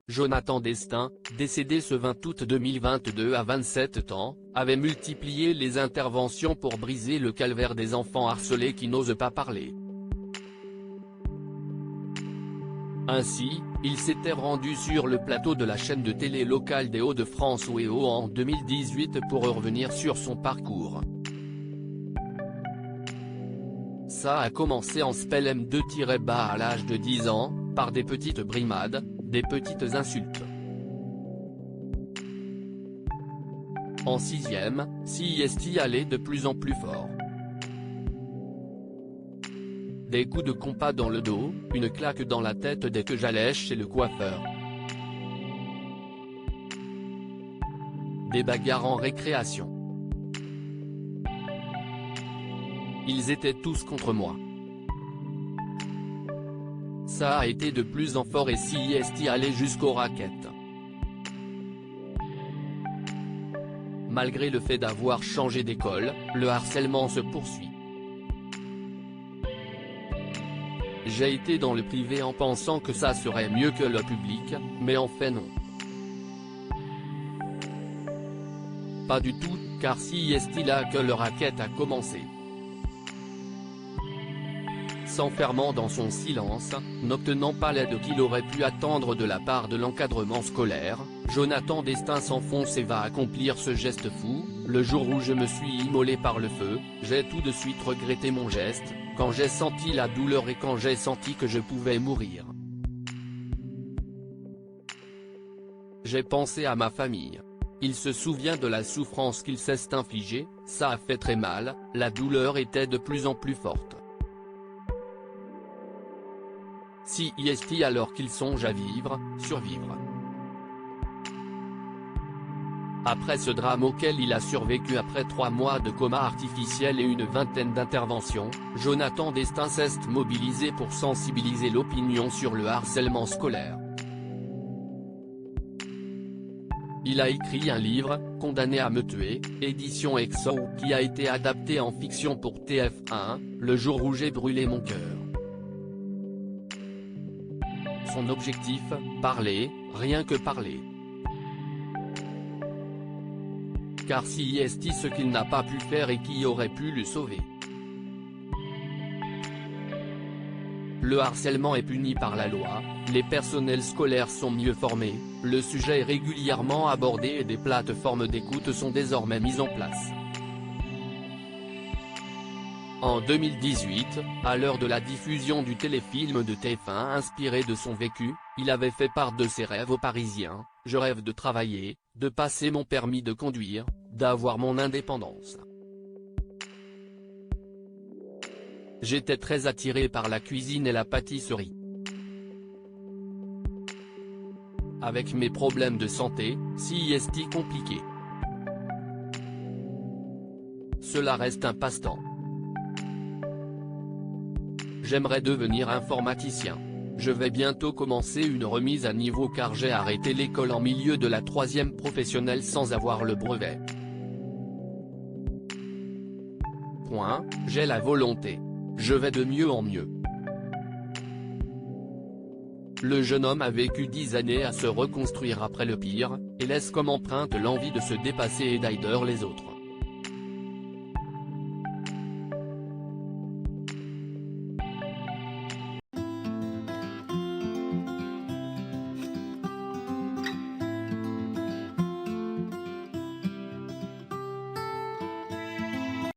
Jonathan Destin, décédé ce 20 août 2022 à 27 ans, avait multiplié les interventions pour briser le calvaire des enfants harcelés qui n'osent pas parler. Ainsi, il s'était rendu sur le plateau de la chaîne de télé locale des Hauts-de-France WEO en 2018 pour revenir sur son parcours. Ça a commencé en spell M2-bas à l'âge de 10 ans, par des petites brimades, des petites insultes. En 6e, CIST allait de plus en plus fort. Des coups de compas dans le dos, une claque dans la tête dès que j'allais chez le coiffeur. Des bagarres en récréation. Ils étaient tous contre moi. Ça a été de plus en fort et CIST allait jusqu'aux raquettes. Malgré le fait d'avoir changé d'école, le harcèlement se poursuit. J'ai été dans le privé en pensant que ça serait mieux que le public, mais en fait non. Pas du tout, car CIST là que le racket a commencé. S'enfermant dans son silence, n'obtenant pas l'aide qu'il aurait pu attendre de la part de l'encadrement scolaire, Jonathan Destin s'enfonce et va accomplir ce geste fou. Le jour où je me suis immolé par le feu, j'ai tout de suite regretté mon geste, quand j'ai senti la douleur et quand j'ai senti que je pouvais mourir. J'ai pensé à ma famille. Il se souvient de la souffrance qu'il s'est infligée, ça a fait très mal, la douleur était de plus en plus forte. CIST alors qu'il songe à vivre, survivre. Après ce drame auquel il a survécu après 3 mois de coma artificiel et une vingtaine d'interventions, Jonathan Destin s'est mobilisé pour sensibiliser l'opinion sur le harcèlement scolaire. Il a écrit un livre, Condamné à me tuer, édition EXO, qui a été adapté en fiction pour TF1, Le jour où j'ai brûlé mon cœur. Son objectif, parler, rien que parler. Car CIST ce qu'il n'a pas pu faire et qui aurait pu le sauver. Le harcèlement est puni par la loi, les personnels scolaires sont mieux formés, le sujet est régulièrement abordé et des plateformes d'écoute sont désormais mises en place. En 2018, à l'heure de la diffusion du téléfilm de TF1 inspiré de son vécu, il avait fait part de ses rêves aux Parisiens: je rêve de travailler, de passer mon permis de conduire, d'avoir mon indépendance. J'étais très attiré par la cuisine et la pâtisserie. Avec mes problèmes de santé, CIST compliqué. Cela reste un passe-temps. J'aimerais devenir informaticien. Je vais bientôt commencer une remise à niveau car j'ai arrêté l'école en milieu de la 3e professionnelle sans avoir le brevet. J'ai la volonté. Je vais de mieux en mieux. Le jeune homme a vécu 10 années à se reconstruire après le pire, et laisse comme empreinte l'envie de se dépasser et d'aider les autres.